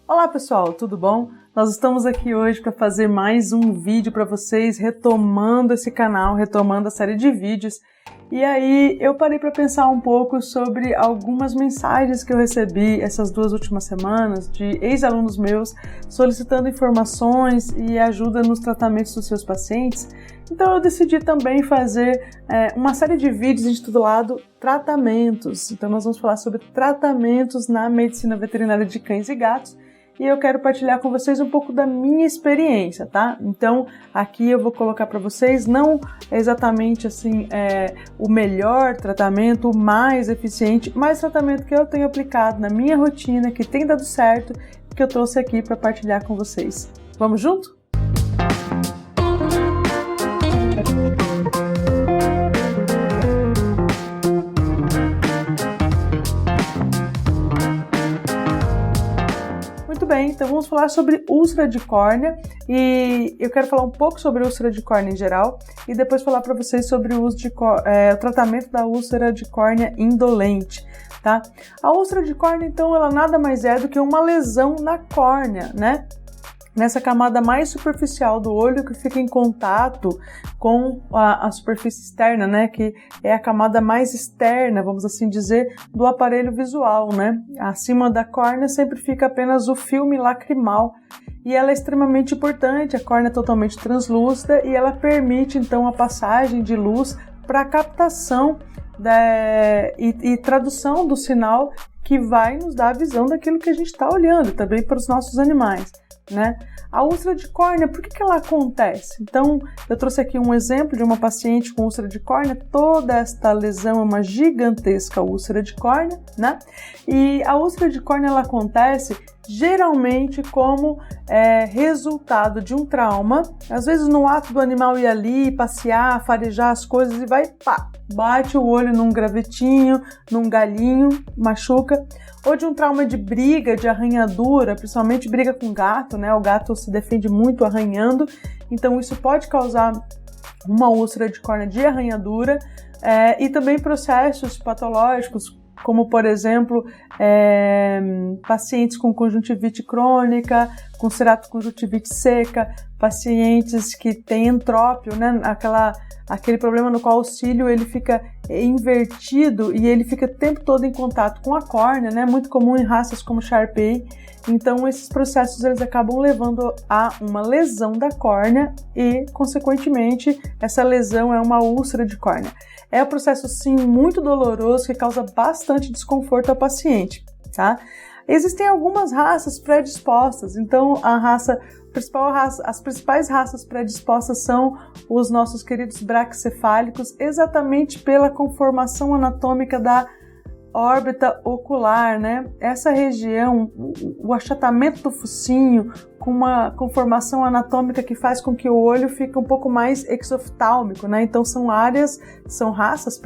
Olá pessoal, tudo bom? Nós estamos aqui hoje para fazer mais um vídeo para vocês, retomando esse canal, retomando a série de vídeos. E aí eu parei para pensar um pouco sobre algumas mensagens que eu recebi essas 2 últimas semanas de ex-alunos meus solicitando informações e ajuda nos tratamentos dos seus pacientes. Então eu decidi também fazer uma série de vídeos intitulado Tratamentos. Então nós vamos falar sobre tratamentos na medicina veterinária de cães e gatos. E eu quero partilhar com vocês um pouco da minha experiência, tá? Então, aqui eu vou colocar para vocês não exatamente assim o melhor tratamento, o mais eficiente, mas tratamento que eu tenho aplicado na minha rotina, que tem dado certo, que eu trouxe aqui para partilhar com vocês. Vamos junto? Então vamos falar sobre úlcera de córnea e eu quero falar um pouco sobre úlcera de córnea em geral e depois falar para vocês sobre o tratamento da úlcera de córnea indolente, tá? A úlcera de córnea, então, ela nada mais é do que uma lesão na córnea, né? Nessa camada mais superficial do olho que fica em contato com a superfície externa, né, que é a camada mais externa, vamos assim dizer, do aparelho visual, né? Acima da córnea sempre fica apenas o filme lacrimal e ela é extremamente importante, a córnea é totalmente translúcida e ela permite então a passagem de luz para a captação e tradução do sinal que vai nos dar a visão daquilo que a gente está olhando, também para os nossos animais. Né? A úlcera de córnea, por que ela acontece? Então, eu trouxe aqui um exemplo de uma paciente com úlcera de córnea. Toda esta lesão é uma gigantesca úlcera de córnea, né? E a úlcera de córnea ela acontece geralmente como resultado de um trauma. Às vezes no ato do animal ir ali, passear, farejar as coisas e vai, pá, bate o olho num gravetinho, num galinho, machuca. Ou de um trauma de briga, de arranhadura, principalmente briga com gato, né? O gato se defende muito arranhando, então isso pode causar uma úlcera de córnea de arranhadura e também processos patológicos, como por exemplo, pacientes com conjuntivite crônica, com ceratoconjuntivite seca, pacientes que têm entrópio, né? Aquele problema no qual o cílio ele fica invertido e ele fica o tempo todo em contato com a córnea, né? Muito comum em raças como Shar-Pei. Então esses processos eles acabam levando a uma lesão da córnea e, consequentemente, essa lesão é uma úlcera de córnea. É um processo, sim, muito doloroso que causa bastante desconforto ao paciente, tá? Existem algumas raças predispostas, então as principais raças predispostas são os nossos queridos braquicefálicos, exatamente pela conformação anatômica da órbita ocular, né? Essa região, o achatamento do focinho, com uma conformação anatômica que faz com que o olho fique um pouco mais exoftálmico, né? Então são raças,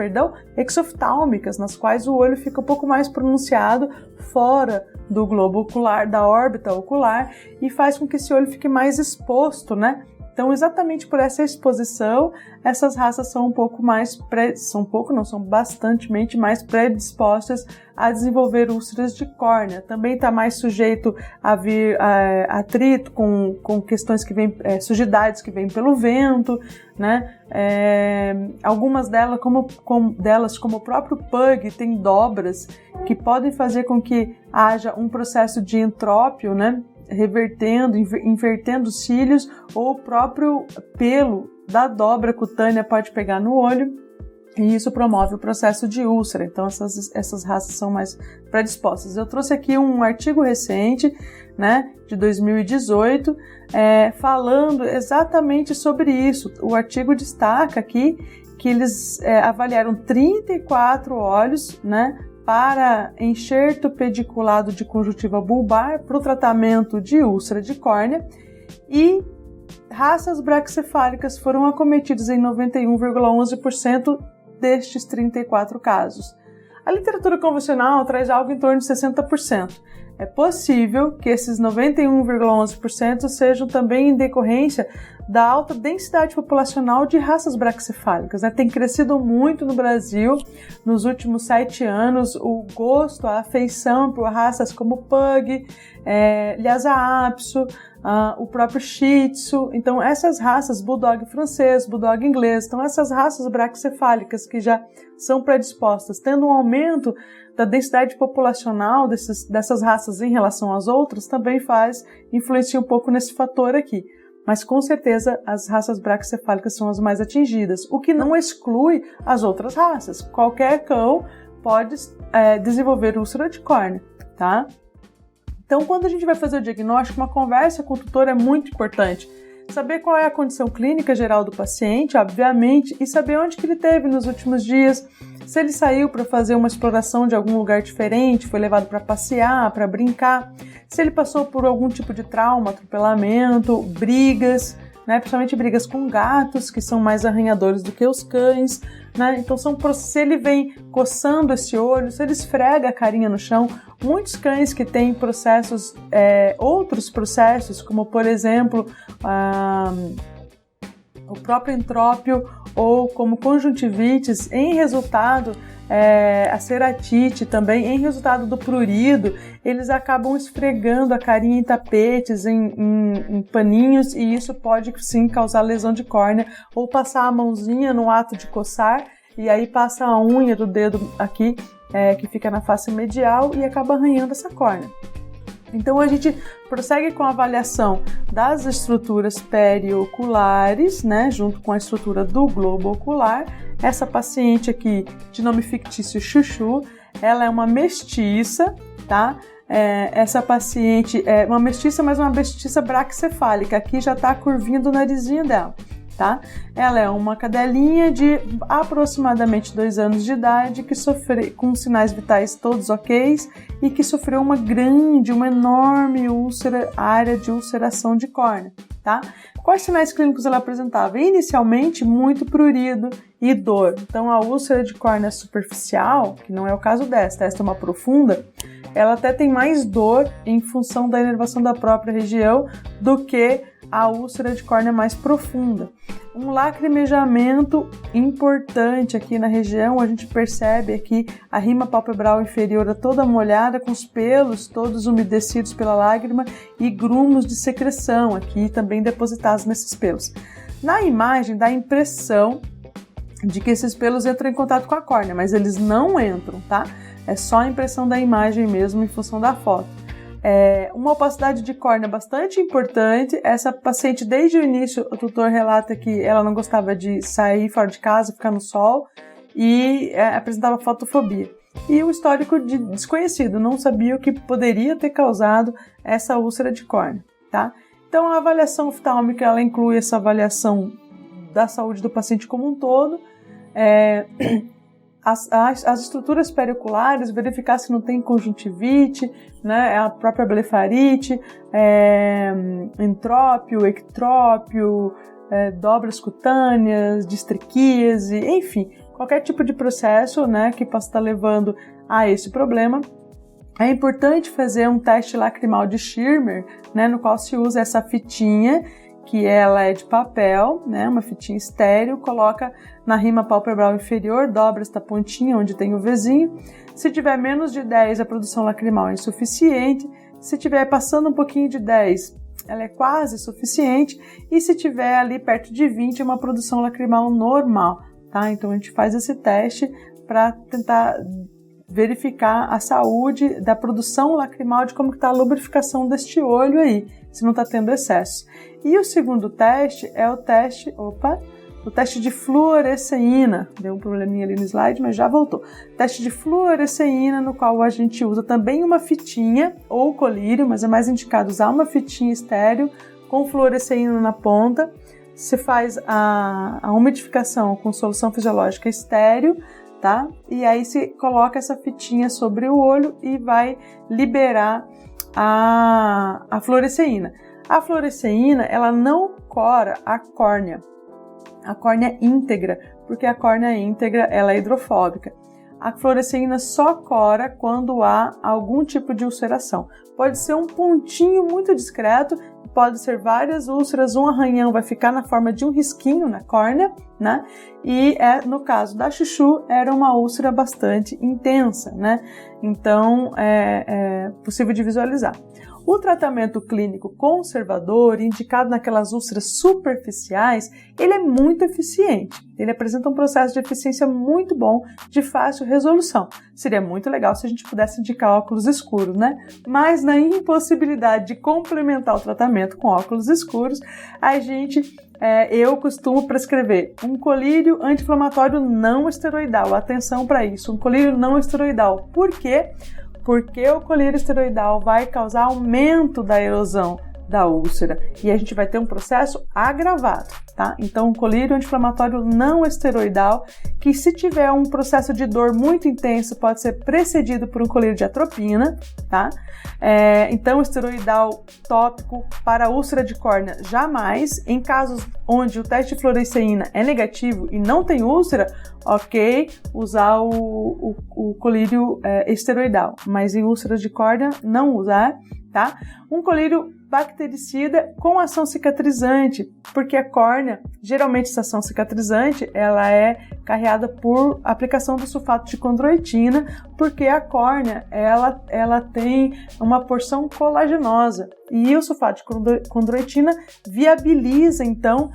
exoftálmicas, nas quais o olho fica um pouco mais pronunciado fora do globo ocular, da órbita ocular, e faz com que esse olho fique mais exposto, né? Então, exatamente por essa exposição, essas raças são são bastantemente mais predispostas a desenvolver úlceras de córnea. Também está mais sujeito a vir atrito com questões que vêm, sujidades que vêm pelo vento, né? Algumas delas, como o próprio pug, tem dobras que podem fazer com que haja um processo de entrópio, né? Invertendo os cílios, ou o próprio pelo da dobra cutânea pode pegar no olho e isso promove o processo de úlcera. Então essas raças são mais predispostas. Eu trouxe aqui um artigo recente, né, de 2018, falando exatamente sobre isso. O artigo destaca aqui que eles avaliaram 34 olhos, né, para enxerto pediculado de conjuntiva bulbar para o tratamento de úlcera de córnea e raças braquicefálicas foram acometidas em 91,11% destes 34 casos. A literatura convencional traz algo em torno de 60%. é possível que esses 91,11% sejam também em decorrência da alta densidade populacional de raças braquicefálicas, né? Tem crescido muito no Brasil nos últimos 7 anos o gosto, a afeição por raças como Pug, Lhasa Apso, o próprio Shih Tzu. Então essas raças, Bulldog francês, Bulldog inglês, então essas raças braquicefálicas que já são predispostas, tendo um aumento da densidade populacional dessas raças em relação às outras, também influencia um pouco nesse fator aqui. Mas com certeza as raças braquicefálicas são as mais atingidas, o que não exclui as outras raças. Qualquer cão pode desenvolver úlcera de córnea, tá? Então, quando a gente vai fazer o diagnóstico, uma conversa com o tutor é muito importante. Saber qual é a condição clínica geral do paciente, obviamente, e saber onde que ele esteve nos últimos dias, se ele saiu para fazer uma exploração de algum lugar diferente, foi levado para passear, para brincar, se ele passou por algum tipo de trauma, atropelamento, brigas, né, principalmente brigas com gatos, que são mais arranhadores do que os cães, né? Então, se ele vem coçando esse olho, se ele esfrega a carinha no chão, muitos cães que têm processos, outros processos, como por exemplo, o próprio entrópio ou como conjuntivites, em resultado, a ceratite também, em resultado do prurido, eles acabam esfregando a carinha em tapetes, em paninhos, e isso pode sim causar lesão de córnea, ou passar a mãozinha no ato de coçar, e aí passa a unha do dedo aqui, que fica na face medial, e acaba arranhando essa córnea. Então a gente prossegue com a avaliação das estruturas perioculares, né, junto com a estrutura do globo ocular. Essa paciente aqui, de nome fictício Chuchu, ela é uma mestiça, tá? Essa paciente é uma mestiça, mas uma mestiça braquicefálica. Aqui já tá a curvinha do narizinho dela, tá? Ela é uma cadelinha de aproximadamente 2 anos de idade, que sofreu com sinais vitais todos ok, e que sofreu uma enorme área de ulceração de córnea, tá? Quais sinais clínicos ela apresentava? Inicialmente, muito prurido e dor. Então, a úlcera de córnea superficial, que não é o caso desta, esta é uma profunda, ela até tem mais dor em função da inervação da própria região do que a úlcera de córnea mais profunda. Um lacrimejamento importante aqui na região, a gente percebe aqui a rima palpebral inferior toda molhada, com os pelos todos umedecidos pela lágrima e grumos de secreção aqui também depositados nesses pelos. Na imagem dá a impressão de que esses pelos entram em contato com a córnea, mas eles não entram, tá? É só a impressão da imagem mesmo em função da foto. Uma opacidade de córnea bastante importante. Essa paciente, desde o início, o tutor relata que ela não gostava de sair fora de casa, ficar no sol, e apresentava fotofobia. E o histórico de desconhecido, não sabia o que poderia ter causado essa úlcera de córnea, tá? Então, a avaliação oftálmica, ela inclui essa avaliação da saúde do paciente como um todo, as estruturas perioculares, verificar se não tem conjuntivite, né, a própria blefarite, entrópio, ectrópio, dobras cutâneas, distriquíase, enfim, qualquer tipo de processo, né, que possa estar levando a esse problema. É importante fazer um teste lacrimal de Schirmer, né, no qual se usa essa fitinha, que ela é de papel, né, uma fitinha estéreo, coloca na rima palpebral inferior, dobra esta pontinha onde tem o Vzinho. Se tiver menos de 10, a produção lacrimal é insuficiente. Se tiver passando um pouquinho de 10, ela é quase suficiente. E se tiver ali perto de 20, é uma produção lacrimal normal, tá? Então a gente faz esse teste para tentar verificar a saúde da produção lacrimal, de como está a lubrificação deste olho aí, se não está tendo excesso. E o segundo teste é o teste de fluoresceína. Deu um probleminha ali no slide, mas já voltou. Teste de fluoresceína, no qual a gente usa também uma fitinha ou colírio, mas é mais indicado usar uma fitinha estéreo com fluoresceína na ponta. Se faz a umidificação com solução fisiológica estéreo, tá? E aí se coloca essa fitinha sobre o olho e vai liberar a fluoresceína. A fluoresceína, ela não cora a córnea íntegra, porque a córnea íntegra ela é hidrofóbica. A fluoresceína só cora quando há algum tipo de ulceração. pode ser um pontinho muito discreto, pode ser várias úlceras, um arranhão vai ficar na forma de um risquinho na córnea, né? E no caso da Chuchu, era uma úlcera bastante intensa, né? Então, é possível de visualizar. O tratamento clínico conservador, indicado naquelas úlceras superficiais, ele é muito eficiente. Ele apresenta um processo de eficiência muito bom, de fácil resolução. Seria muito legal se a gente pudesse indicar óculos escuros, né? Mas na impossibilidade de complementar o tratamento com óculos escuros, eu costumo prescrever um colírio anti-inflamatório não esteroidal. Atenção para isso, um colírio não esteroidal. Por quê? Porque o colírio esteroidal vai causar aumento da erosão da úlcera e a gente vai ter um processo agravado, tá? Então, um colírio anti-inflamatório não esteroidal, que se tiver um processo de dor muito intenso, pode ser precedido por um colírio de atropina, tá? Então, esteroidal tópico para úlcera de córnea, jamais. Em casos onde o teste de fluoresceína é negativo e não tem úlcera, ok, usar o colírio esteroidal, mas em úlceras de córnea, não usar, tá? Um colírio bactericida com ação cicatrizante, porque a córnea, geralmente essa ação cicatrizante, ela é carreada por aplicação do sulfato de condroitina, porque a córnea, ela tem uma porção colagenosa, e o sulfato de condroitina viabiliza, então,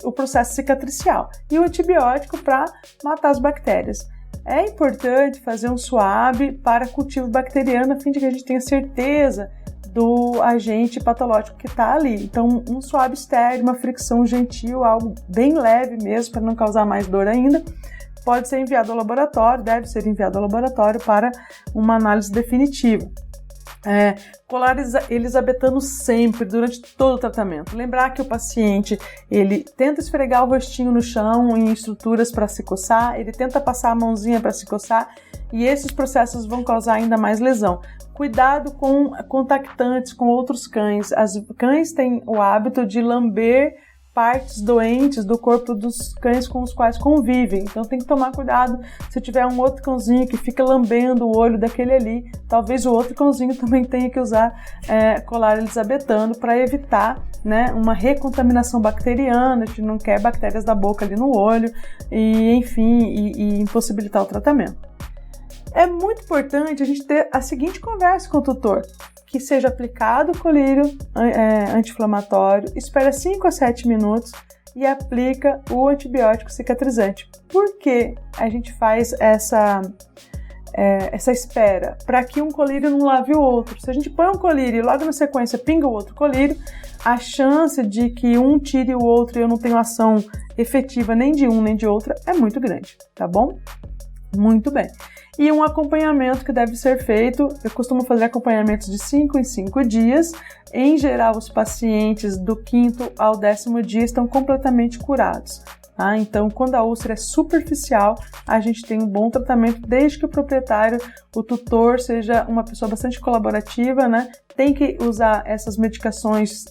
o processo cicatricial, e o antibiótico para matar as bactérias. É importante fazer um swab para cultivo bacteriano, a fim de que a gente tenha certeza do agente patológico que está ali. Então, um swab estéreo, uma fricção gentil, algo bem leve mesmo, para não causar mais dor ainda, pode ser enviado ao laboratório, deve ser enviado ao laboratório para uma análise definitiva. Colar elisabetano sempre, durante todo o tratamento. Lembrar que o paciente, ele tenta esfregar o rostinho no chão em estruturas para se coçar, ele tenta passar a mãozinha para se coçar, e esses processos vão causar ainda mais lesão. Cuidado com contactantes com outros cães. As cães têm o hábito de lamber partes doentes do corpo dos cães com os quais convivem. Então tem que tomar cuidado. Se tiver um outro cãozinho que fica lambendo o olho daquele ali, talvez o outro cãozinho também tenha que usar colar elisabetano para evitar, né, uma recontaminação bacteriana. A gente não quer bactérias da boca ali no olho e, enfim, e impossibilitar o tratamento. É muito importante a gente ter a seguinte conversa com o tutor, que seja aplicado o colírio anti-inflamatório, espera 5 a 7 minutos e aplica o antibiótico cicatrizante. Por que a gente faz essa espera? Para que um colírio não lave o outro. Se a gente põe um colírio e logo na sequência pinga o outro colírio, a chance de que um tire o outro e eu não tenho ação efetiva nem de um nem de outra é muito grande, tá bom? Muito bem. E um acompanhamento que deve ser feito, eu costumo fazer acompanhamentos de 5 em 5 dias. Em geral, os pacientes do 5º ao 10º dia estão completamente curados. Tá? Então, quando a úlcera é superficial, a gente tem um bom tratamento, desde que o proprietário, o tutor, seja uma pessoa bastante colaborativa, né? Tem que usar essas medicações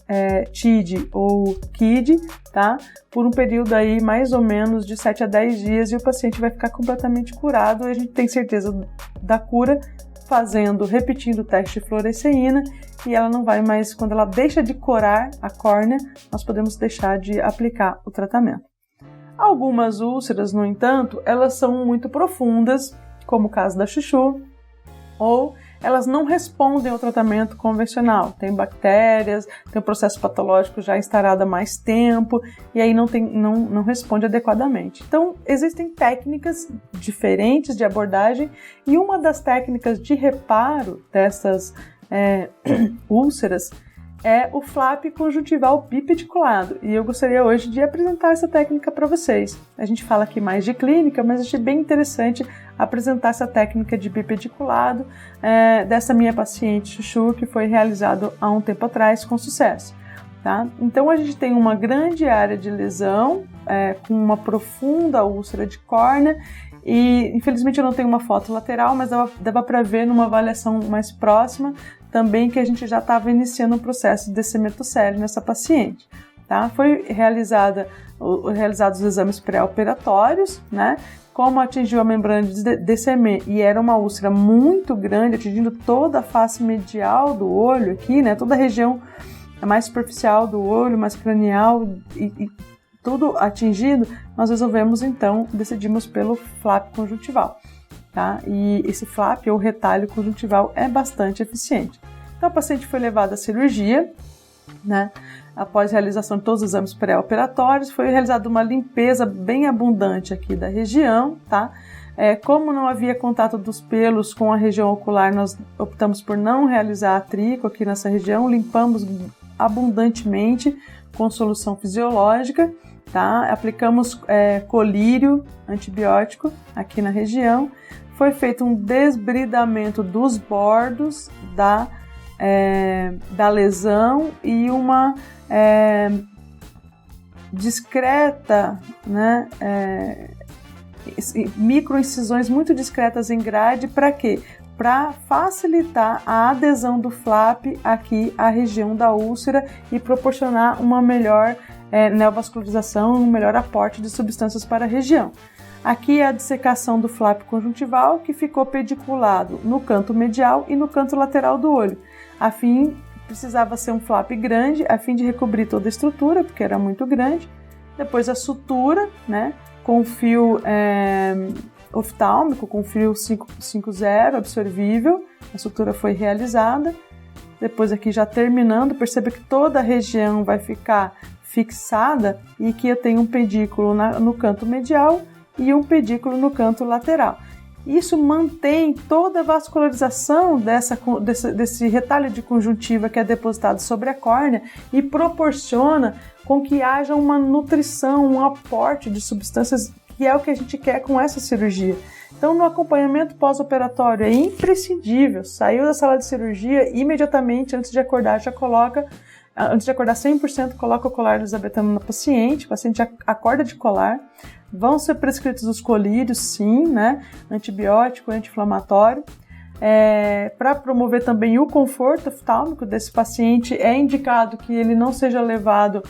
TID ou KID, tá? Por um período aí mais ou menos de 7 a 10 dias e o paciente vai ficar completamente curado e a gente tem certeza da cura repetindo o teste de fluoresceína e ela não vai mais, quando ela deixa de corar a córnea, nós podemos deixar de aplicar o tratamento. Algumas úlceras, no entanto, elas são muito profundas, como o caso da Chuchu, ou elas não respondem ao tratamento convencional. Tem bactérias, tem um processo patológico já instalado há mais tempo e aí não responde adequadamente. Então, existem técnicas diferentes de abordagem e uma das técnicas de reparo dessas úlceras é o flap conjuntival bipediculado e eu gostaria hoje de apresentar essa técnica para vocês. A gente fala aqui mais de clínica, mas achei bem interessante apresentar essa técnica de bipediculado dessa minha paciente Chuchu, que foi realizado há um tempo atrás com sucesso. Tá? Então a gente tem uma grande área de lesão com uma profunda úlcera de córnea e infelizmente eu não tenho uma foto lateral, mas dava para ver numa avaliação mais próxima também que a gente já estava iniciando um processo de descemetocele nessa paciente. Tá? Foi realizados os exames pré-operatórios, né? como atingiu a membrana de Descemet e era uma úlcera muito grande, atingindo toda a face medial do olho aqui, né? Toda a região mais superficial do olho, mais cranial e tudo atingido, nós decidimos pelo flap conjuntival, tá? E esse flap ou retalho conjuntival é bastante eficiente. Então, a paciente foi levada à cirurgia, né? Após realização de todos os exames pré-operatórios, foi realizada uma limpeza bem abundante aqui da região, tá? Como não havia contato dos pelos com a região ocular, nós optamos por não realizar a trico aqui nessa região, limpamos abundantemente com solução fisiológica, tá? Aplicamos colírio antibiótico aqui na região, foi feito um desbridamento dos bordos da lesão e uma discreta, né, microincisões muito discretas em grade, para quê? Para facilitar a adesão do flap aqui à região da úlcera e proporcionar uma melhor neovascularização, um melhor aporte de substâncias para a região. Aqui é a dissecação do flap conjuntival, que ficou pediculado no canto medial e no canto lateral do olho. Precisava ser um flap grande, a fim de recobrir toda a estrutura, porque era muito grande. Depois a sutura, né, com fio oftálmico, com fio 5.0 absorvível, a sutura foi realizada. Depois aqui já terminando, perceba que toda a região vai ficar fixada e que eu tenho um pedículo no canto medial e um pedículo no canto lateral. Isso mantém toda a vascularização desse retalho de conjuntiva que é depositado sobre a córnea e proporciona com que haja uma nutrição, um aporte de substâncias, que é o que a gente quer com essa cirurgia. Então, no acompanhamento pós-operatório é imprescindível, saiu da sala de cirurgia, imediatamente antes de acordar, antes de acordar 100%, coloca o colar lisabetano na paciente, o paciente acorda de colar. Vão ser prescritos os colírios, sim, né? Antibiótico, anti-inflamatório. Para promover também o conforto oftálmico desse paciente, é indicado que ele não seja levado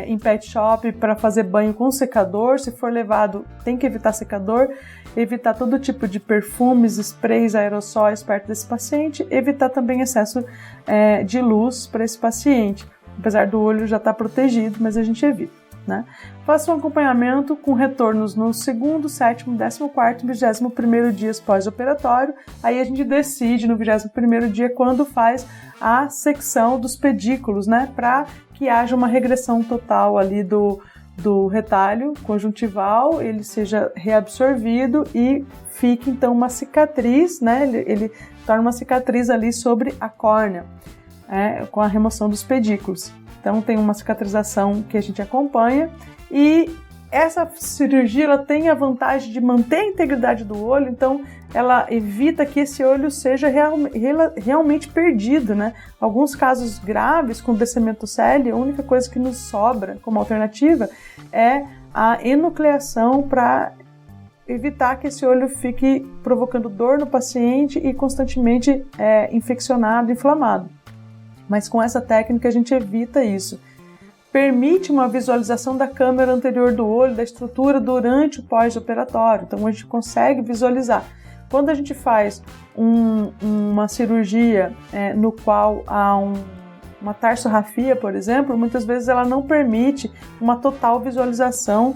em pet shop para fazer banho com secador. Se for levado, tem que evitar secador, evitar todo tipo de perfumes, sprays, aerossóis perto desse paciente, evitar também excesso de luz para esse paciente. Apesar do olho já estar protegido, mas a gente evita. Né? Faça um acompanhamento com retornos no 2º, 7º, 14º e 21º dias pós-operatório. Aí a gente decide no 21º dia quando faz a secção dos pedículos, né? Para que haja uma regressão total ali do retalho conjuntival, ele seja reabsorvido e fique então uma cicatriz, né? Ele torna uma cicatriz ali sobre a córnea, com a remoção dos pedículos. Então tem uma cicatrização que a gente acompanha e essa cirurgia ela tem a vantagem de manter a integridade do olho, então ela evita que esse olho seja realmente perdido, né? Alguns casos graves com descimento celi, a única coisa que nos sobra como alternativa é a enucleação para evitar que esse olho fique provocando dor no paciente e constantemente infeccionado, inflamado. Mas com essa técnica a gente evita isso. Permite uma visualização da câmara anterior do olho, da estrutura durante o pós-operatório. Então a gente consegue visualizar. Quando a gente faz uma cirurgia no qual há uma tarsorrafia, por exemplo, muitas vezes ela não permite uma total visualização.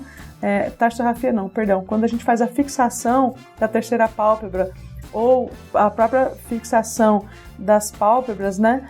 Tarsorrafia não, perdão. Quando a gente faz a fixação da terceira pálpebra ou a própria fixação das pálpebras, né,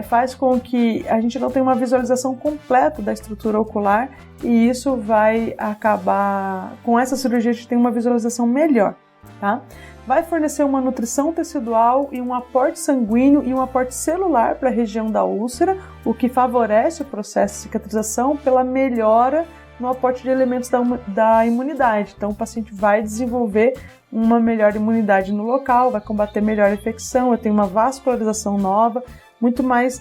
faz com que a gente não tenha uma visualização completa da estrutura ocular e isso vai acabar, com essa cirurgia a gente tem uma visualização melhor, tá? Vai fornecer uma nutrição tecidual e um aporte sanguíneo e um aporte celular para a região da úlcera, o que favorece o processo de cicatrização pela melhora no aporte de elementos da imunidade. Então, o paciente vai desenvolver uma melhor imunidade no local, vai combater melhor a infecção, eu tenho uma vascularização nova, muito mais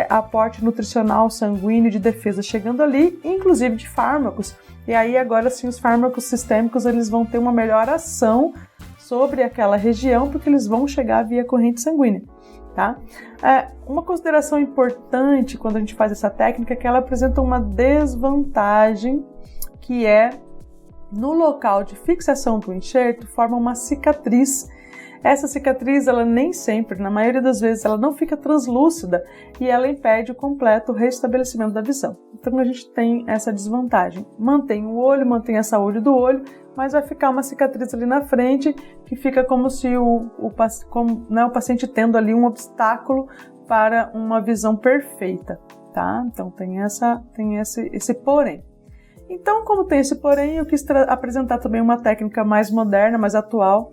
aporte nutricional, sanguíneo, de defesa chegando ali, inclusive de fármacos. E aí, agora sim, os fármacos sistêmicos eles vão ter uma melhor ação sobre aquela região, porque eles vão chegar via corrente sanguínea. Tá? Uma consideração importante quando a gente faz essa técnica é que ela apresenta uma desvantagem, que é no local de fixação do enxerto, forma uma cicatriz. Essa cicatriz, ela nem sempre, na maioria das vezes, ela não fica translúcida e ela impede o completo restabelecimento da visão. Então a gente tem essa desvantagem. Mantém o olho, mantém a saúde do olho, mas vai ficar uma cicatriz ali na frente que fica como se o paciente tendo ali um obstáculo para uma visão perfeita, tá? Então tem esse porém. Então, como tem esse porém, eu quis apresentar também uma técnica mais moderna, mais atual,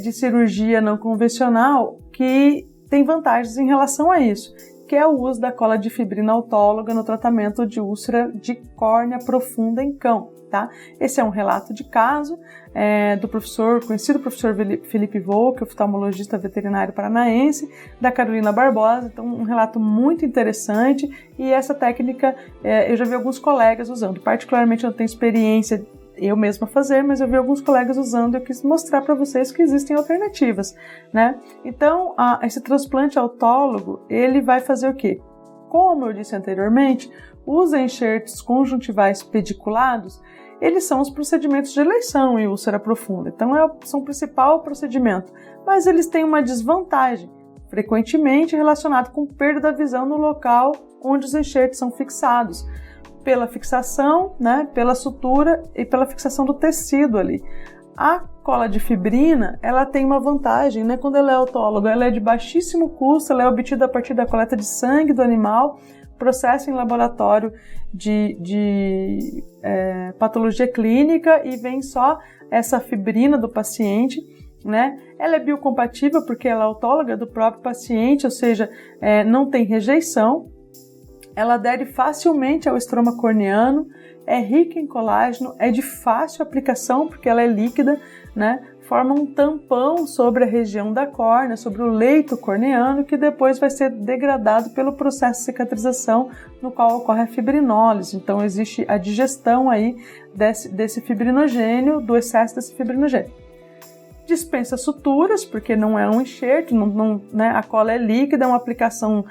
de cirurgia não convencional, que tem vantagens em relação a isso, que é o uso da cola de fibrina autóloga no tratamento de úlcera de córnea profunda em cão. Tá? Esse é um relato de caso do conhecido professor Felipe Volk, oftalmologista veterinário paranaense, da Carolina Barbosa. Então, um relato muito interessante, e essa técnica eu já vi alguns colegas usando. Particularmente eu não tenho experiência eu mesma fazer, mas eu vi alguns colegas usando e eu quis mostrar para vocês que existem alternativas, né? Então, esse transplante autólogo, ele vai fazer o quê? Como eu disse anteriormente, os enxertos conjuntivais pediculados, eles são os procedimentos de eleição em úlcera profunda. Então, são o principal procedimento, mas eles têm uma desvantagem, frequentemente relacionado com perda da visão no local onde os enxertos são fixados, pela fixação, né, pela sutura e pela fixação do tecido ali. A cola de fibrina, ela tem uma vantagem, né? Quando ela é autóloga, ela é de baixíssimo custo, ela é obtida a partir da coleta de sangue do animal, processo em laboratório de patologia clínica, e vem só essa fibrina do paciente, né? Ela é biocompatível porque ela é autóloga do próprio paciente, ou seja, não tem rejeição. Ela adere facilmente ao estroma corneano, é rica em colágeno, é de fácil aplicação porque ela é líquida, né? Forma um tampão sobre a região da córnea, sobre o leito corneano, que depois vai ser degradado pelo processo de cicatrização, no qual ocorre a fibrinólise. Então existe a digestão aí desse fibrinogênio, do excesso desse fibrinogênio. Dispensa suturas, porque não é um enxerto, né? A cola é líquida, é uma aplicação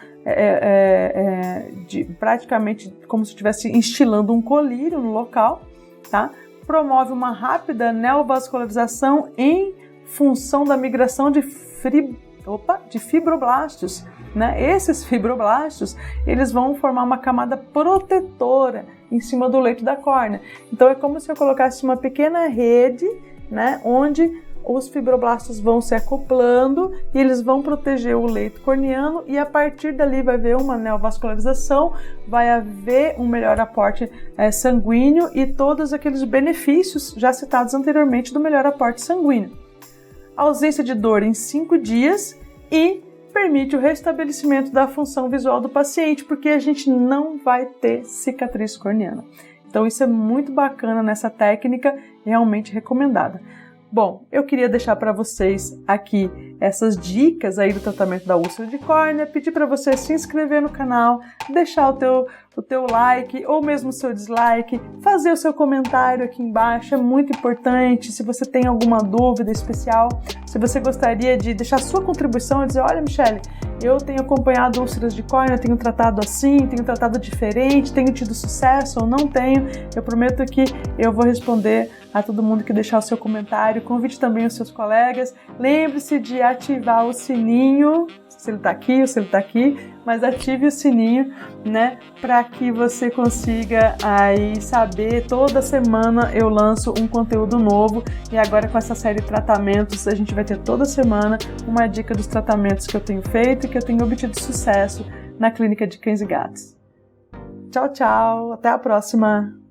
praticamente como se estivesse instilando um colírio no local, tá? Promove uma rápida neovascularização em função da migração de fibroblastos, né? Esses fibroblastos, eles vão formar uma camada protetora em cima do leito da córnea. Então é como se eu colocasse uma pequena rede, né, onde os fibroblastos vão se acoplando e eles vão proteger o leito corneano, e a partir dali vai haver uma neovascularização, vai haver um melhor aporte sanguíneo e todos aqueles benefícios já citados anteriormente do melhor aporte sanguíneo. Ausência de dor em 5 dias e permite o restabelecimento da função visual do paciente, porque a gente não vai ter cicatriz corneana. Então isso é muito bacana nessa técnica, realmente recomendada. Bom, eu queria deixar para vocês aqui essas dicas aí do tratamento da úlcera de córnea, pedir para você se inscrever no canal, deixar o teu like ou mesmo o seu dislike, fazer o seu comentário aqui embaixo, é muito importante. Se você tem alguma dúvida especial, se você gostaria de deixar sua contribuição e dizer, olha, Michele, eu tenho acompanhado úlceras de córnea, tenho tratado assim, tenho tratado diferente, tenho tido sucesso ou não tenho, eu prometo que eu vou responder a todo mundo que deixar o seu comentário. Convide também os seus colegas. Lembre-se de ativar o sininho, se ele está aqui ou se ele está aqui, mas ative o sininho, né, para que você consiga aí saber. Toda semana eu lanço um conteúdo novo, e agora com essa série de tratamentos a gente vai ter toda semana uma dica dos tratamentos que eu tenho feito e que eu tenho obtido sucesso na clínica de cães e gatos. Tchau, tchau, até a próxima!